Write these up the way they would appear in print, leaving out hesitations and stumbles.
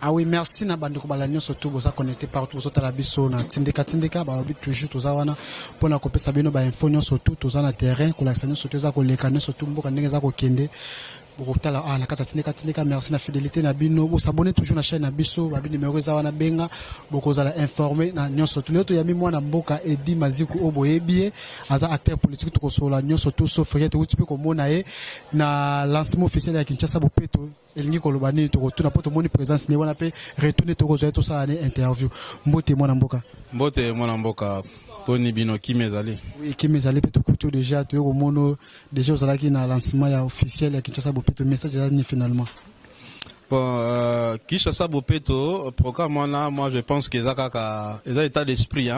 Ah oui, merci na bande ko balanyo surtout boza connecté partout boza la biso na tindeka ba bi toujours toza wana pona ko pesa bino ba info surtout toza na terrain ko la sanyo surtout za ko lekana surtout mboka ndenge za ko kende boko tala na kata tindeka merci na fidélité na bino bo s'abonner toujours na chaîne na biso ba bi numéro za wana benga boko za la informer na nyonso tout leto ya mi mwana mboka Edi Maziku oboyebie aza acteur politique to ko sola nyonso tout sauf yete utipe ko mona ye na lancement officiel ya Kinshasa Bopeto elingi kolobani to tuna poto moni présence ne wana pe retourner to ko to sa interview mbote mwana mboka poni bino kimezali oui kimezali pe to kuto déjà to ko mono déjà osala ki na lancement ya officiel ya Kinshasa Bopeto message là ni finalement bon Kinshasa Bopeto programme wana moi je pense que ezaka état d'esprit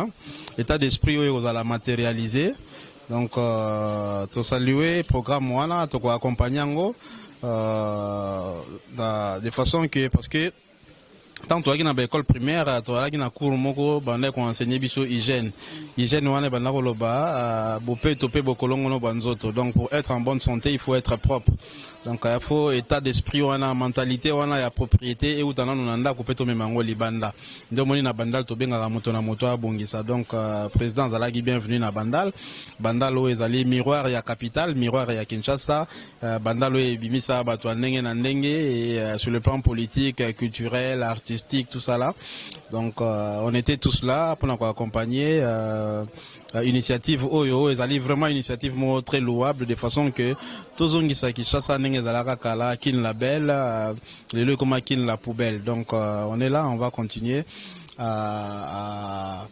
état d'esprit où on la matérialiser donc to saluer programme wana to ko accompagner ngo de façon que parce que tant toi qui na école primaire toi qui na cours moko banda ko enseigner biso hygiène wana banda ko loba Bopeto pe bokolongo no banzoto donc pour être en bonne santé il faut être propre donc il faut état d'esprit wana mentalité wana ya propriété et utana nanda ko peto memango libanda ndo moni na bandal to benga moto na moto abongisa donc président Zalagi bienvenue na bandal o ezali miroir ya capitale miroir ya Kinshasa bandal o ebimisa bato ndenge na ndenge et sur le plan politique culturel artistique tout ça là donc on était tous là pour nous accompagner initiative Oyo ezali vraiment initiative très louable de façon que tous on qui Kinshasa ndenge ezalaka kala kin label les lieux comme kin la poubelle donc on est là on va continuer à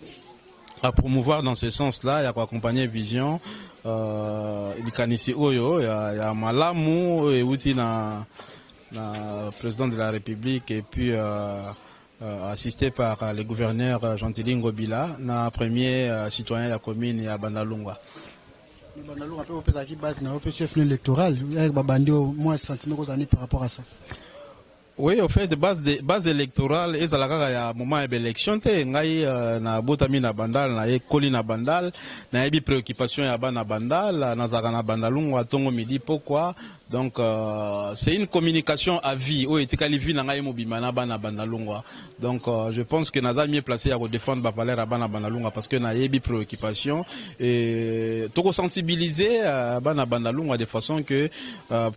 promouvoir dans ce sens-là, il y a accompagner vision il kanisi Oyo il y a malamu et outi na président de la République et puis assisté par le gouverneur Gentilin Ngobila, na premier citoyen de la commune à Bandalungwa. Bandalungwa peut opérer qui base na chef électoral, avec Babandio moi sentiment aux années par rapport à ça. Oui, au fait, base électorale, et ça la moment d'élection, ngai na botami na bandal, na ekoli na bandal, na ebi préoccupation ya bana bandal, na zaka na bandalungwa tongo midi pourquoi. Donc c'est une communication à vie. Oh, etikali vie na ngai mobima na bana bandalungwa. Donc je pense que naza mieux placé à défendre ba valeur à bana bandalungwa parce que na ebi préoccupation et toko sensibiliser bana bandalungwa de façon que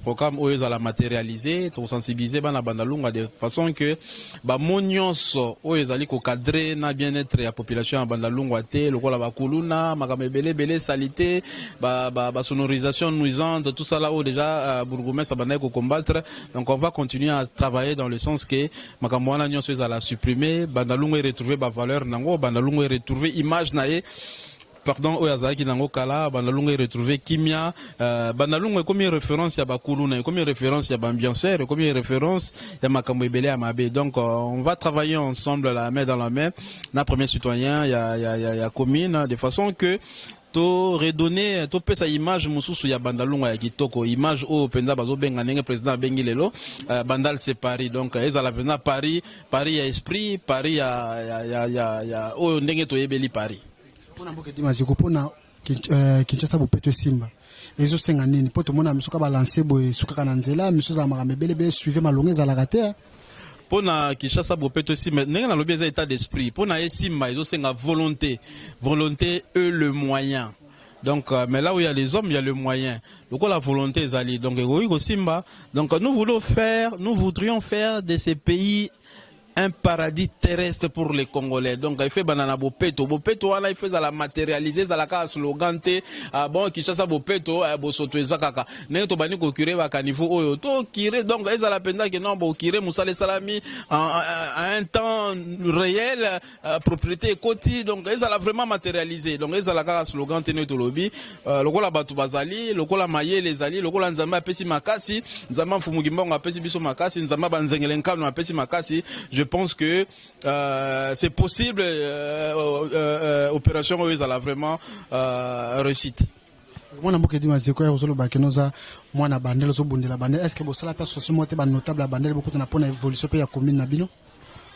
programme oyo za la matérialiser, toko sensibiliser bana bandalungwa de façon que ba monyonso oyo ezali ko cadrer na bien-être ya population ya bandalungwa te lokola ba kuluna makamebele belé salité ba sonorisation nuisante tout ça là où déjà bourgmestre abandai ko combattre donc on va continuer à travailler dans le sens que makambo wana nyonso ezala supprimer bandalungu retrouver ba valeur nango bandalungu retrouver image nae pardon oyazaki nango kala bandalungu retrouver kimia bandalungu comme référence ya bakuluna comme référence ya ambianceur comme référence ya makambo ebele ya mabe donc on va travailler ensemble la main dans la main na premier citoyen ya commune de façon que to redonner to pesa image mususu ya bandalunga ya kitoko image o penza bazo benga ndenge président bengi lelo bandal c'est Paris donc ezala penza Paris ya esprit Paris ya o ndenge to yebeli Paris pona mboke Dimaziko pona Kinshasa Bopeto Simba ezo senga nini poto mona misuka ba lancer boy suka na nzela misuza makamebele suivre malonga za la rater pona Kinshasa Bopeto Simba ndenge na lobi eza état d'esprit pona Simba ezo senga volonté et le moyen donc mais là où il y a les hommes il y a le moyen donc la volonté est allée donc Simba donc nous voudrions faire de ces pays un paradis terrestre pour les Congolais. Donc il fait banana Bopeto voilà il fait ça la matérialiser ça la cas slogan te bon Kinshasa Bopeto bosoto ezakaka ne to bani ko kire ba niveau oyo to kire donc ils la penda que non bo kire musale salami à un temps réel propriété koti donc ils la vraiment matérialiser donc ils la cas slogan te ne to lobby lokola batu bazali lokola mayele ezali lokola nzamba pesi makasi nzamba mfumugimbongo apesi biso makasi nzamba banzengele nkano apesi makasi. Je pense que c'est possible, opération Oyo a vraiment réussite. Mwana mboke Dimaziko ya uzolo bakenoza mwana bandelo zo bundela bandelo est-ce que bo sala association mote ba notable la bandelo beaucoup na pona évolution pe ya commune na bino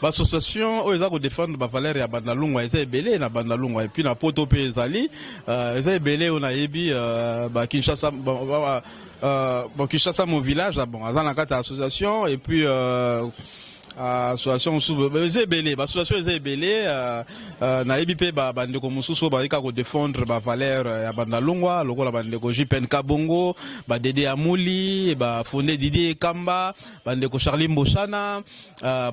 l'association Oyo za ko défendre ba valeur ya bandalungwa eza ebele na bandalungwa et puis na poto pe ezali eza ebele on a yebi ba Kinshasa bon Kinshasa mon village bon azana kati association et puis association zebele ba association zebele na ebipe ba bandeko mususu ba ika ko défendre ba valeur ya bandalungwa lokola bandeko JPN Kabongo ba Dede Amuli ba fondé Didier Kamba bandeko Charlie Mboshana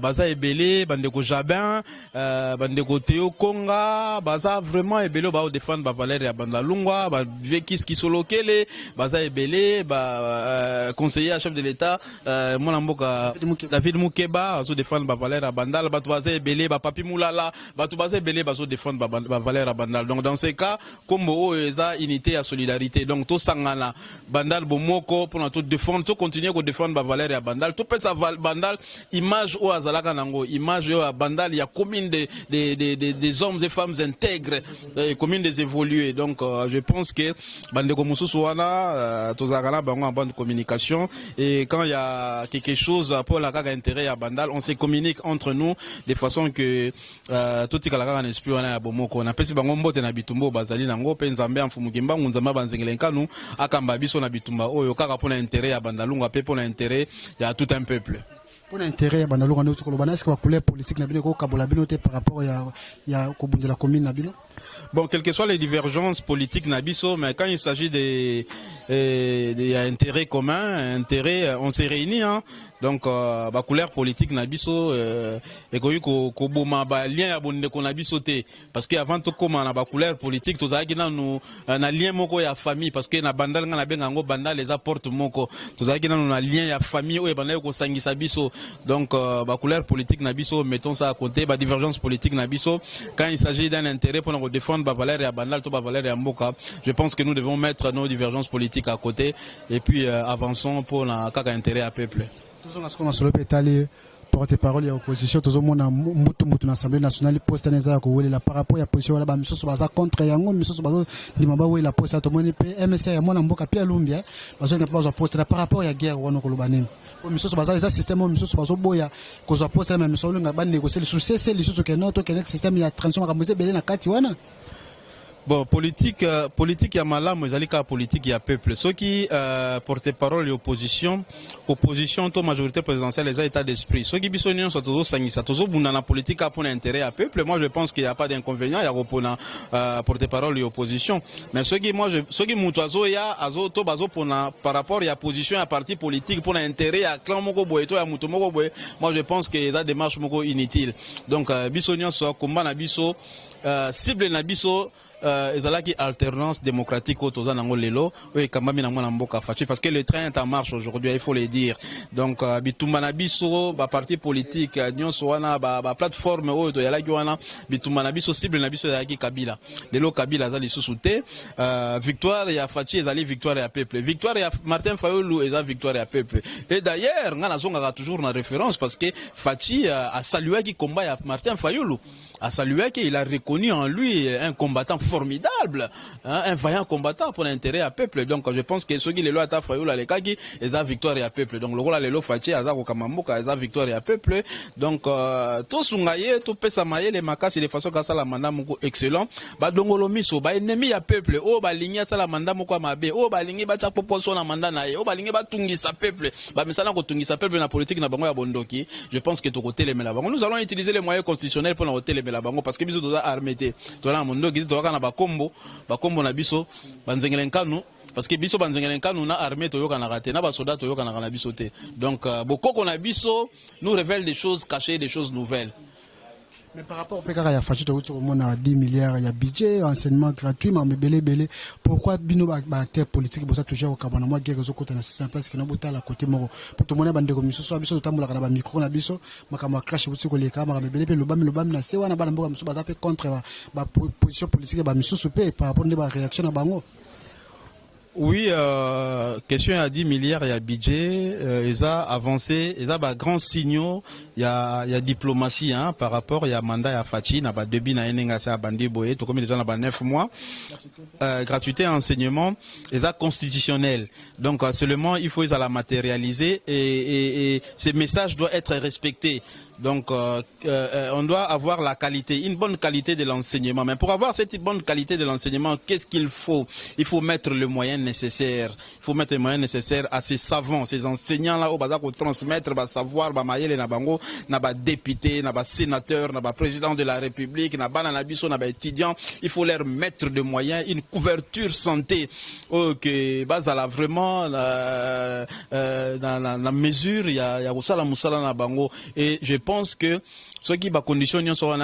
baza ebele bandeko Jabin bandeko Théo Konga baza vraiment ebele ba défendre ba valeur ya bandalungwa ba Vekis Kisolokele baza ebele ba conseiller à chef de l'état mona mboka David Mukeba bazo défendre ba valeur à bandal batu baza ebele ba Papi Moulala batu baza ebele bazo défendre ba valeur à bandal. Donc dans ces cas comme eza unité à solidarité, donc to sangana bandal bomoko pour tout défendre, to continuer ko défendre ba valeur à bandal, to pesa bandal image o azalaka nango, image o bandal ya commune des hommes et femmes intègres, commune des évolués. Donc je pense que bandeko mususu wana to zakana bango en bande de communication, et quand il y a quelque chose pour la kaka intérêt à bandal, on se communique entre nous de façon que tout tika la kaka n'esprit wana ya bomoko na pesi bango mbote na bitumbo bazali nango pe nzambe amfumukimba nzamba banzengelenka nu akamba biso na bitumba oyo kaka pona intérêt ya bandalunga pe pona intérêt ya tout un peuple. Pour l'intérêt ya bandalunga no tsokolo bana est-ce que ba couleur politique na bino ko kabola bino te par rapport ya ko bundela commune na bino? Bon, quelles que soient les divergences politiques nabiso, mais quand il s'agit des intérêts communs, intérêts, on s'est réunis, hein. Donc ba couleur politique nabiso et ko boma ba lien ya bonde ko nabiso te, parce que avant to koma na ba couleur politique to zaki na no na lien moko ya famille, parce que na bandal nga na benga ngo bandal les apporte moko to zaki na lien ya famille o bandal ko sangisa biso. Donc ba couleur politique nabiso mettons ça à côté, ba divergence politique nabiso quand il s'agit d'un intérêt pour nous défendre ba valeur ya bandal to ba valeur ya mboka, je pense que nous devons mettre nos divergences politiques à côté et puis avançons pour la kaka intérêt à peuple. Tous on a ce qu'on a sur le pétalier porte-parole ya opposition tous on a mutu na assemblée nationale poste neza ko wele la par rapport ya position la ba misoso baza contre yango misoso bazo dimaba we la poste to moni pe MSA ya mwana mboka pia lumbia bazo ne pas poste par rapport ya guerre wono ko lobani ko misoso baza les système misoso bazo boya ko za poste na misoso nga ba négocier le succès les choses que notre système ya transition ka mose belé na kati wana. Bon, politique ya malamu ezali ka politique ya peuple. Ceux qui porte-parole et opposition to majorité présidentielle les état d'esprit. Ceux qui bisonion sont toujours sangisa, toujours bunda na politique pour intérêt à peuple. Moi je pense qu'il n'y a pas d'inconvénient, il y a repona porte-parole et opposition. Mais ceux qui mutuazo ya azo to bazo pona par rapport à position à parti politique pour intérêt à clan moko boy to ya mutu moko boy. Moi je pense que ça démarche moko inutile. Donc bisonion so combat na biso cible na biso ezalaki alternance démocratique au toza nango lelo oui kamami na mwana mboka fachi, parce que le train est en marche aujourd'hui, il faut le dire. Donc bitumba na biso ba parti politique nyonso wana ba plateforme oyo to yalaki wana bitumba na biso cible na biso yalaki Kabila. Lelo Kabila azali susu te, victoire ya fachi ezali victoire ya peuple, victoire ya Martin Fayulu eza victoire ya peuple. Et d'ailleurs nga nazonga toujours na référence parce que fachi a salué qui combat ya Martin Fayulu, a salué qu'il a reconnu en lui un combattant formidable, hein, un vaillant combattant pour l'intérêt à peuple. Donc je pense que ceux qui les lois à Fayulu les kaki eza victoire à peuple. Donc le rôle les lois fachi azako kamamboka eza victoire à peuple. Donc tout sungaye tout pesa maye les makasi de façon kasa la mandat moko excellent. Ba dongolo miso ba ennemi à peuple. O ba linya sa la mandat moko mabe. O ba lingi ba cha proposition na mandat na ye. O ba lingi ba tungisa peuple. Ba misala ko tungisa peuple na politique na bango ya bondoki. Je pense que to côté les mela bango. Nous allons utiliser les moyens constitutionnels pour nous les mela bango, parce que biso doza armete. To la mondoki to kana bakombo na biso banzengelenkanu, parce que biso banzengelenkanu na armée to yoka na raté na ba soldat to yoka na biso te. Donc bokoko na biso nous révèle des choses cachées, des choses nouvelles. Mais par rapport au PKK, il y a Fachi Togo, on a 10 milliards, il y a budget, enseignement gratuit, mais belé. Pourquoi bino acteurs politiques, ça toujours au Cabana, moi, guerre, côté na c'est place que nous bota la côté moro. Pour tout le monde, bande comme ça, biso tambola kana ba micro na biso, makama crash buti ko les caméras, belé le bam na sewa na ba mboka musu ba zape contre ba position politique ba misu soupe par rapport à réaction na bango. Oui, question à 10 milliards, il y a budget, ils ont avancé, ils ont grands signaux, il y a diplomatie, hein, par rapport, il y a mandat à Fachi, n'a pas de bin à Enengasa à Bandi Boye, tout comme il est dans 9 mois, gratuité, enseignement, ils ont constitutionnel. Donc, seulement, il faut la matérialiser et ces messages doivent être respectés. Donc, on doit avoir la qualité, une bonne qualité de l'enseignement. Mais pour avoir cette bonne qualité de l'enseignement, qu'est-ce qu'il faut? Il faut mettre le moyen nécessaire. Il faut mettre les moyens nécessaires à ces savants, ces enseignants-là, au bazar, pour transmettre, bah, savoir, bah, maïle, na bango, na ba député, na ba sénateur, na ba président de la République, na ba nanabiso, na ba étudiant. Il faut leur mettre de moyens, une couverture santé, que, bah, ça là, vraiment, dans la mesure, il y a Osala Moussala na bango. Et je pense que ceux qui ba conditions sont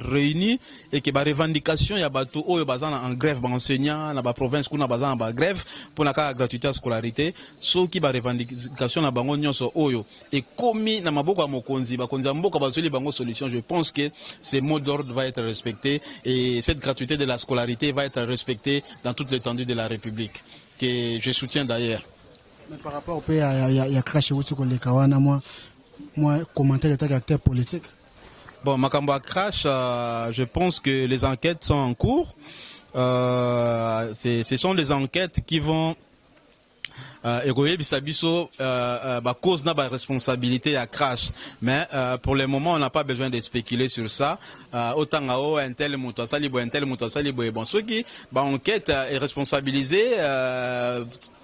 réunis et que ba revendication ya bato oyo bazana en grève ba enseignant na ba province kuna bazana ba grève pour na ka gratuité à scolarité ceux qui ba revendication na bango nyonso oyo et commis na maboko ya mokonzi ba konza mboka bazoli bango solution. Je pense que ces mots d'ordre va être respecté et cette gratuité de la scolarité va être respectée dans toute l'étendue de la République que je soutiens d'ailleurs. Mais par rapport au pays il y a crash ou ko le kawana moi commentaire de caractère politique. Bon, Makamba Crash, je pense que les enquêtes sont en cours. Ce sont des enquêtes qui vont cause n'a pas responsabilité à Crash. Mais pour le moment, on n'a pas besoin de spéculer sur ça. Autant un tel moutasali, bon, ceux qui enquête est responsabilisé.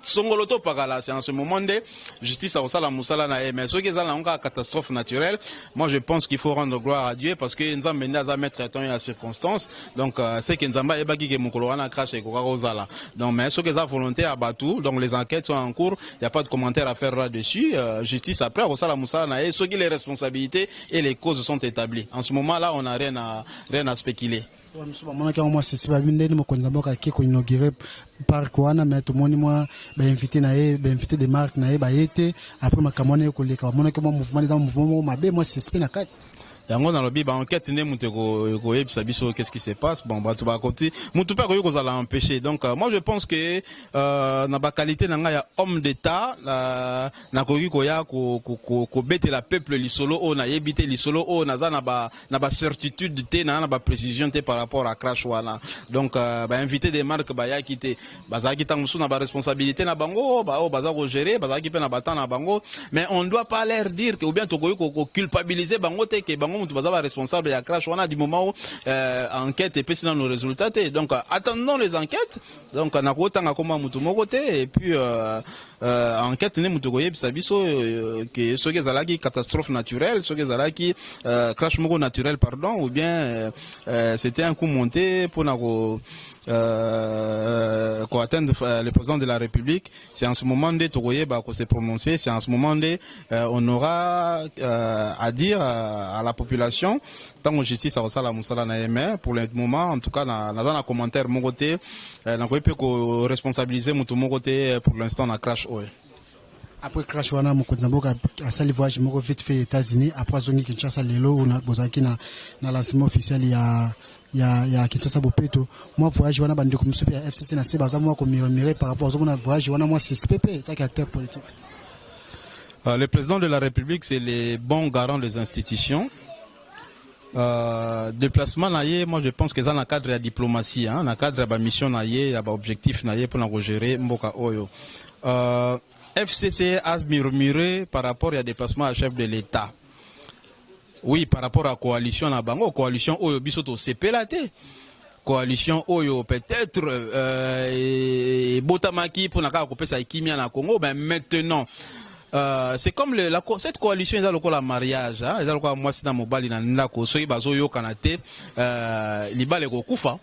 Songoloto Pagala, c'est en ce moment de justice à Osala Moussala na mais ceux qui ont une catastrophe naturelle, moi je pense qu'il faut rendre gloire à Dieu parce que nous avons mené à mettre à la circonstance. Donc c'est que nous avons ébaki que Moukolorana crash et Osala. Donc mais ceux qui ont volonté à Batou, donc les enquêtes sont en cours, il n'y a pas de commentaire à faire là-dessus. Justice après Osala Moussala na ceux qui les responsabilités et les causes sont établies. En ce moment-là, on n'a rien à spéculer. Moi c'est pas bien de me konzamboka qui inauguré par Kouana mais tout le monde moi invité invité des marques na été après ma camone ko le ka mona que mouvement dans mouvement mabe moi c'est spin à 4. Yango na lobi ba enquête ne muteko ko yebisa biso qu'est-ce qui se passe bon ba to ba côté mutu pa ko yoko za la empêcher donc moi je pense que na ba qualité na nga ya homme d'état na ko yiko ya ko bete la peuple lisolo o na yebite lisolo o na za na ba certitude te na ba précision te par rapport à crash wana donc ba inviter des marques ba ya kité ba za ki tangusu na ba responsabilité na bango ba o ba za ko gérer ba za ki pe na batan na bango mais on doit pas leur dire que ou bien to ko culpabiliser bango te que bango mutu bazaba responsable ya crash wana du moment où enquête et puis dans nos résultats donc attendons les enquêtes donc na ko tanga koma mutu moko te et puis enquête ne mutu ko yebisa biso que ce que zalaki catastrophe naturelle ce que zalaki crash moko naturel pardon ou bien c'était un coup monté pour na ko atteindre le président de la République. C'est en ce moment de Togoye qu'on s'est prononcé, c'est en ce moment de on aura à dire à la population tant que justice a la Moussala na pour le moment en tout cas dans un commentaire mon côté n'a pas pu responsabiliser mon côté pour l'instant na crash oil. Après crash wana mokonzamboka asali voyage moko vite fait États-Unis après zongi Kinshasa lelo on a bozaki na lancement officiel ya Kinshasa Bopeto moi voyage wana bande comme ya FCC na se baza moi ko mirer par rapport à voyage wana moi c'est PP tant qu'acteur politique. Le président de la République c'est les bons garants des institutions. Déplacement naïe, moi je pense que ça dans le cadre de la diplomatie dans le cadre de la mission naïe, il y a objectif naïe pour nous gérer mboka oyo. FCC a murmuré par rapport à déplacement à chef de l'État. Oui, par rapport à la coalition na bango, coalition oyo bisoto CPLAT. Coalition oyo peut-être botamaki pour naka couper sa kimia na Congo, ben maintenant c'est comme cette coalition ils a le mariage hein, ils a le moi c'est dans mobile na ndako so ibazo yo kanate libale ko kufa.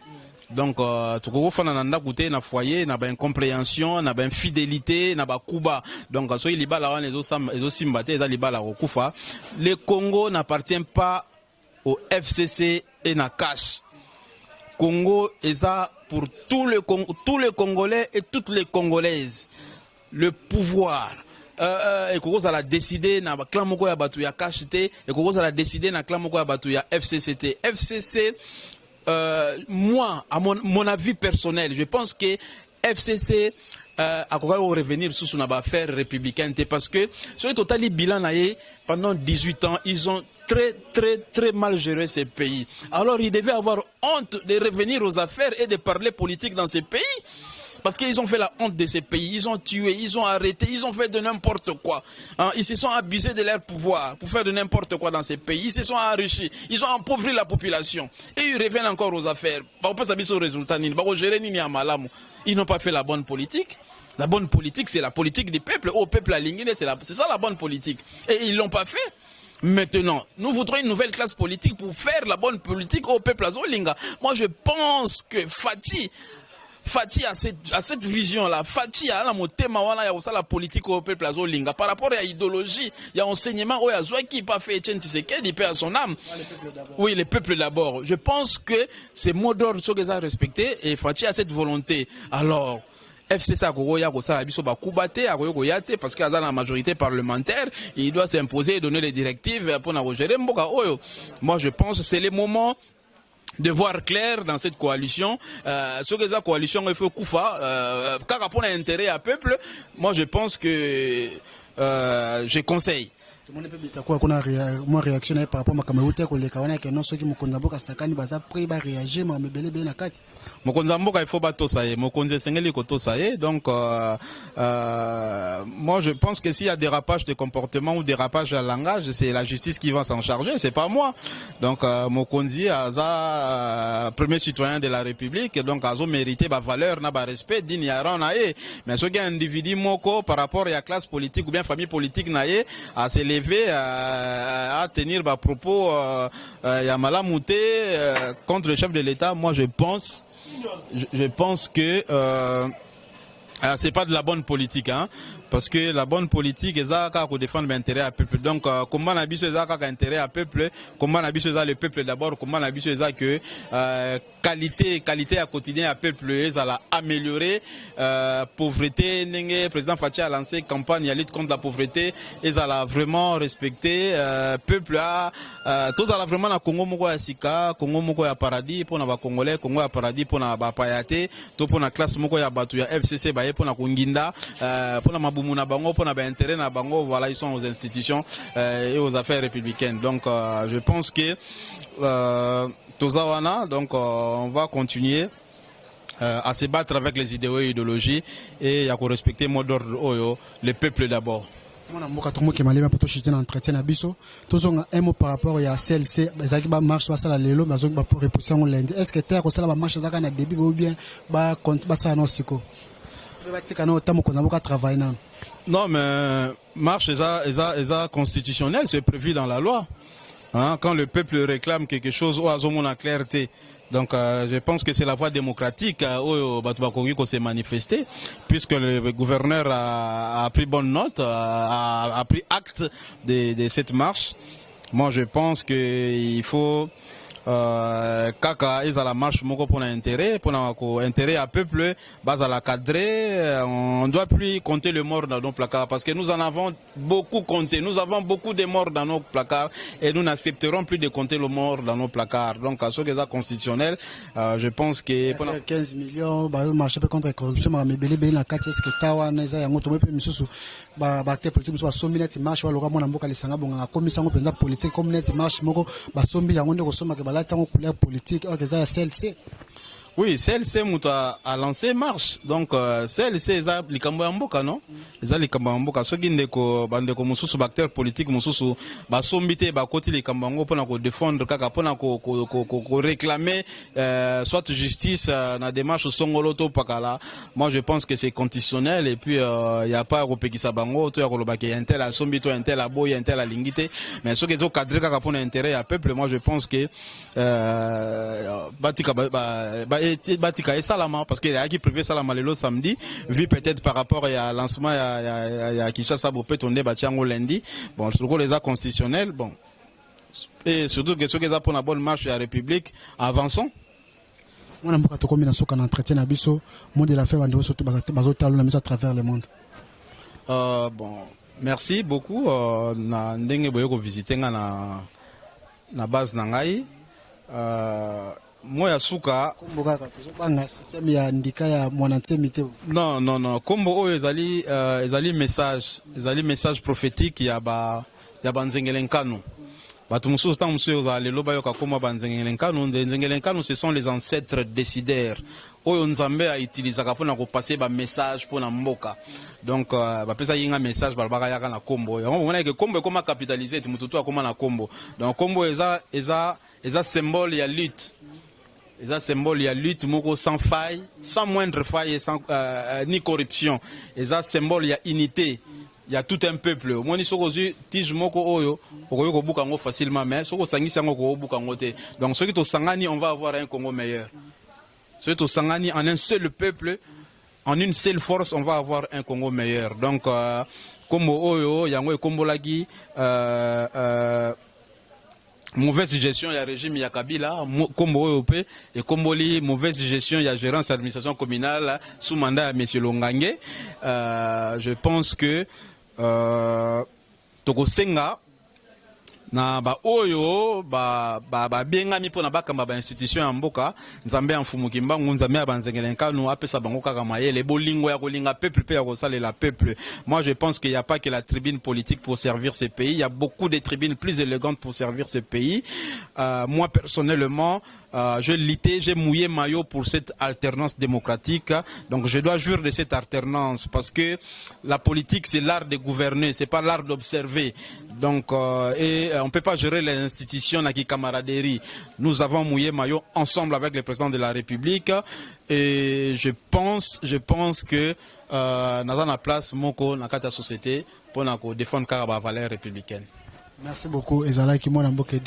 Donc tukoko fana na ndako te na foyer na ba incompréhension na ba infidélité na ba kuba donc so libala wana ezo simba te eza libala ko kufa. Le Congo n'appartient pas au FCC et na cash. Congo est pour tous les Congolais et toutes les Congolaises. Le pouvoir et Koko a décidé na clan moko ya batu ya cash te et Koko a décidé na clan moko ya batu ya FCCT. FCC moi à mon avis personnel, je pense que FCC a revenir sous son affaire républicaine parce que sur le total bilan pendant 18 ans, ils ont très mal géré ces pays. Alors ils devaient avoir honte de revenir aux affaires et de parler politique dans ces pays. Parce qu'ils ont fait la honte de ces pays, ils ont tué, ils ont arrêté, ils ont fait de n'importe quoi. Hein? Ils se sont abusés de leur pouvoir pour faire de n'importe quoi dans ces pays. Ils se sont enrichis, ils ont appauvri la population. Et ils reviennent encore aux affaires. Ils n'ont pas fait la bonne politique. La bonne politique, c'est la politique des peuples. Au peuple aligné, c'est ça la bonne politique. Et ils ne l'ont pas fait. Maintenant, nous voudrons une nouvelle classe politique pour faire la bonne politique au peuple azolinga. Moi, je pense que Fati a cette vision-là. Fati a la politique au peuple azolinga. Par rapport à l'idéologie, il y a enseignement où il qui pas fait Etienne Tshisekedi, il perd son âme. Oui, les peuples d'abord. Je pense que ces mots d'ordre sont respectés et Fati a cette volonté. Alors, FCC a parce qu'il a la majorité parlementaire, il doit s'imposer et donner les directives pour gérer. Moi, je pense que c'est le moment de voir clair dans cette coalition. Ce que la coalition il faut Koufa, car pour l'intérêt à peuple, moi je pense que je conseille. Moi réaction par rapport à Kamauté que les Kawana que non ceux qui me condamnent à Sakani baza prix ba réagir mais belé bien na kati. Mokonza mboka il faut bato ça y mokonze sengeli ko to ça y donc moi je pense que s'il y a dérapage de comportement ou dérapage de langage, c'est la justice qui va s'en charger, c'est pas moi. Donc mokonzi aza premier citoyen de la République donc azo mérité ba valeur na ba respect digne yaran na e mais ce gars individu moko par rapport à la classe politique ou bien famille politique na e à s'élever à tenir des propos contre le chef de l'État. Moi, je pense que c'est pas de la bonne politique, hein, parce que la bonne politique est ça qu'on défend l'intérêt à peuple. Donc comment on a vu ça intérêt à peuple, comment on a vu ça le peuple d'abord, comment on a vu ça que qualité à quotidien à peuple ça l'a amélioré, pauvreté, le président Fachi a lancé campagne à lutte contre la pauvreté et ça l'a vraiment respecté, peuple a tout ça l'a vraiment na Congo moko ya sika, Congo moko ya paradis pour na ba congolais, Congo ya paradis pour na ba payate, to pour na classe moko ya batu ya FCC ba pour na konginda, pour na muna bango pour na ba intérêt na bango, voilà, ils sont aux institutions et aux affaires républicaines. Donc je pense que Tozawana, donc on va continuer à se battre avec les idéologies et à respecter le mot d'ordre le peuple d'abord. Mon amour, tout le monde qui m'a dit que je entretien à Bisso. Tous ont un mot par rapport à CLC. Ils ont marche pas ça la lélo, mais ils ont pour repousser en lundi. Est-ce que tu as ça la marche ça quand début ou bien bah compte pas ça non siko. Non, mais marche est constitutionnelle, c'est prévu dans la loi. Hein, quand le peuple réclame quelque chose, ou à la clarté. Donc je pense que c'est la voie démocratique où Batubakogi s'est manifesté, puisque le gouverneur a pris bonne note, a pris acte de cette marche. Moi je pense qu'il faut kaka ils à la marche moko pour l'intérêt à peuple base à la cadrer, on doit plus compter le mort dans nos placards parce que nous en avons beaucoup compté, nous avons beaucoup de morts dans nos placards et nous n'accepterons plus de compter le mort dans nos placards. Donc à ce que ça constitutionnel, je pense que 15 millions marché contre la corruption mais belé na kati est-ce que tawa na ya moto pe misusu ba acteur politique so somminette marche wa loka mona mboka lisanga bonga commission penza politique community marche moko ba sombi yango ndeko soma ke la couleur politique ça CLC. Oui, CLC a lancé marche. Donc CLC ça likambo ya mboka non? Ça likambo ya mboka soki ndeko bandeko mususu acteur politique mususu ba sombité ba koti likambo ngo pona ko défendre kaka pona ko réclamer soit justice na démarche songolo to pakala. Moi je pense que c'est conditionnel et puis il y a pas repekisa bango to ya ko lobaki intel a sombito intel a boy intel a lingité mais soki zo cadrer kaka pona intérêt à peuple, moi je pense que batika batika et salama parce qu'il y a qui prévu salama le samedi vu peut-être par rapport à lancement à Kinshasa pour peut-on batiango lundi bon sur les actes constitutionnels bon et surtout que ceux qui ont pour la bonne marche de la République avançons. On a beaucoup de commis dans ce qu'on entretient à Bisso monde de la fête on surtout bazotalo la mise à travers le monde. Bon merci beaucoup na ndenge boyo ko visiter na base na ngai moi suka non kombo oyo ezali message prophétique ya banzengelenkano bato mususu ta mususu ezala lelo bayoka koma banzengelenkano ce sont les ancêtres décideurs oyo nzambe a utilisaka pona ko passer ba message pona mboka. Donc ba pesa yinga message balbaka yaka na kombo. Yango mona ke kombo ekoma capitaliser mututu akoma na kombo. Donc kombo eza symbole ya lutte. Eza symbole ya lutte moko sans faille, sans moindre faille et sans ni corruption. Eza symbole ya unité. Il y a tout un peuple. Moi ni soko zu tige moko oyo okoyo ko buka ngo facilement mais soko sangisi ngo ko buka ngo te. Donc ceux qui to sangani on va avoir un Congo meilleur. Ceux qui to sangani en un seul peuple, en une seule force, on va avoir un Congo meilleur. Donc Kombo oyo yango Kombo lagi mauvaise gestion ya régime ya Kabila, Kombo oyo pe et Komboli mauvaise gestion ya gérance administration communale sous mandat à monsieur Longange. Je pense que toko senga na ba oyo ba benga mi pona bakamba ba institution ya mboka nzambe ya mfumuki mbangu nzambe ya banzengelenka no apesa bango kaka mayele bolingo ya kolinga peuple pe ya kosala la peuple. Moi je pense qu'il n'y a pas que la tribune politique pour servir ce pays, il y a beaucoup de tribunes plus élégantes pour servir ce pays. Moi personnellement je luttais, j'ai mouillé maillot pour cette alternance démocratique. Donc je dois jouir de cette alternance parce que la politique c'est l'art de gouverner, c'est pas l'art d'observer. Donc on ne peut pas gérer les institutions qui camaraderie. Nous avons mouillé maillot ensemble avec le président de la République et je pense que nous avons la place moko dans la société pour défendre la valeur républicaine. Merci beaucoup. Ezala qui m'a dit que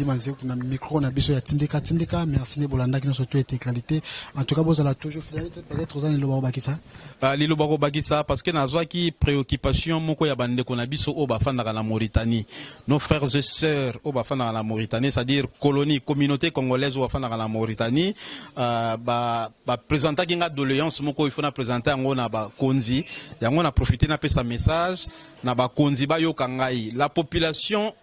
le micro na biso ya tindika. Merci ne bolanda qui nous surtout été qualité. En tout cas, vous allez toujours peut-être aux années le bakisa. Le bako bakisa parce que nazwa qui préoccupation moko ya bande ko na biso o bafanda na Mauritanie. Nos frères et sœurs o bafanda na Mauritanie, c'est-à-dire colonie, communauté congolaise o bafanda na Mauritanie, ba présenter kinga doléance moko il faut na présenter ngo na ba konzi. Yango na profiter na pesa message na ba konzi ba yo kangai. La population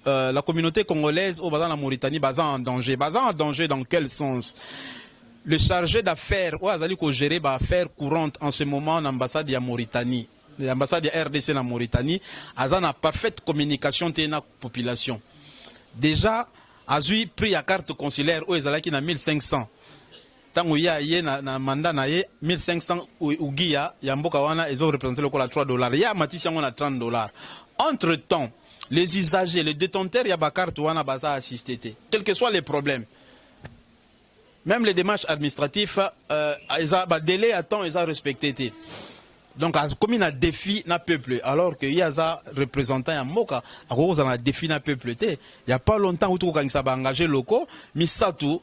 la communauté congolaise au Bazan la Mauritanie, Bazan en danger. Bazan en danger dans quel sens? Le chargé d'affaires, ou Azali ko gérer ba affaires courantes en ce moment en ambassade de Mauritanie, l'ambassade de RDC en Mauritanie, Azan a parfaite communication de la population. Déjà, Azui pris à carte consulaire, ou Azali qui na 1500. Tango ya na mandat na ye 1500 ugia ya mboka wana ils ont représenté le $3. Ya matisi yango na $30. Entre temps, les usagers, les détenteurs, il y a des cartes qui ont assisté. Quels que soient les problèmes. Même les démarches administratives, ils ont des délais à temps, ils ont respecté. Donc, comme il y a un défi dans le peuple, alors qu'il y a des représentants à Moka, il y a un défi dans le peuple. Il n'y a pas longtemps où il y a engagé locaux, mais ça tout,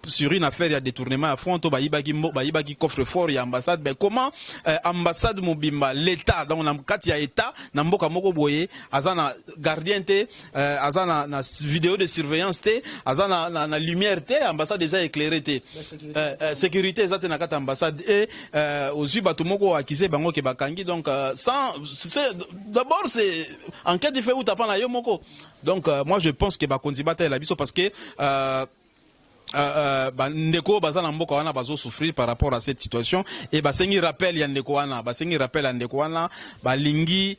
sur une affaire, il y a détournement à fond, il y a un coffre-fort, il y a ambassade. Mais comment ambassade Mobimba, l'État, donc il y a l'État, il y a Mboka Moko Boye, il y a gardien, il y a vidéo de surveillance, il y a lumière, l'ambassade est éclairée. Sécurité, il y a ambassade. Et aux yeux, il donc d'abord c'est enquête de fait où t'as pas na yomoko. Donc moi je pense que Bakonzi bataille la biso parce que ndeko bazana mboka wana bazo souffrir par rapport à cette situation et basengi rappel ya ndeko wana balingi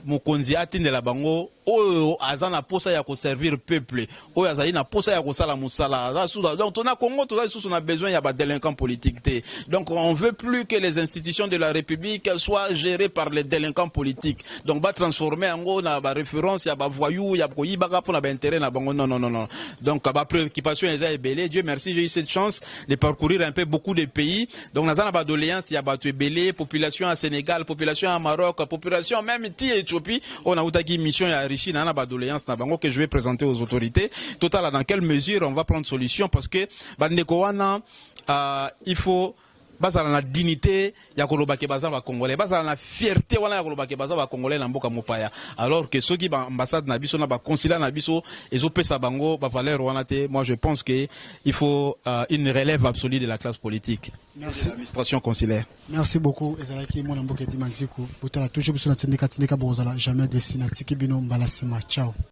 mokonzi atindela bango oyo azana posa ya ko servir peuple oyo azali na posa ya ko sala musala donc on a Congo on a besoin ya ba délinquants politiques donc on veut plus que les institutions de la République soient gérées par les délinquants politiques donc ba transformer en na ba référence ya ba voyou ya ko yibaka pour na ba intérêt na bango non donc ba préoccupation est belé. Dieu merci j'ai eu cette chance de parcourir un peu beaucoup de pays donc nazana ba doléance ya ba belé population à Sénégal population à Maroc population même Éthiopie on a eu une mission à Richie na ba doléance na bango que je vais présenter aux autorités total dans quelle mesure on va prendre solution parce que bandeko wana il faut bazala na dignité ya kolobake bazala congolais bazala na fierté wana ya kolobake bazala congolais na mboka mopaya alors que ceux qui ba ambassade na biso na ba consulat na biso ezopesa bango ba valeur wana te. Moi je pense que il faut une relève absolue de la classe politique. Merci. L'administration consulaire. Merci beaucoup. Ezalaki mona mboka di manziku. Botala toujours biso na tindika bozala jamais destinatiki bino mbalasima. Ciao.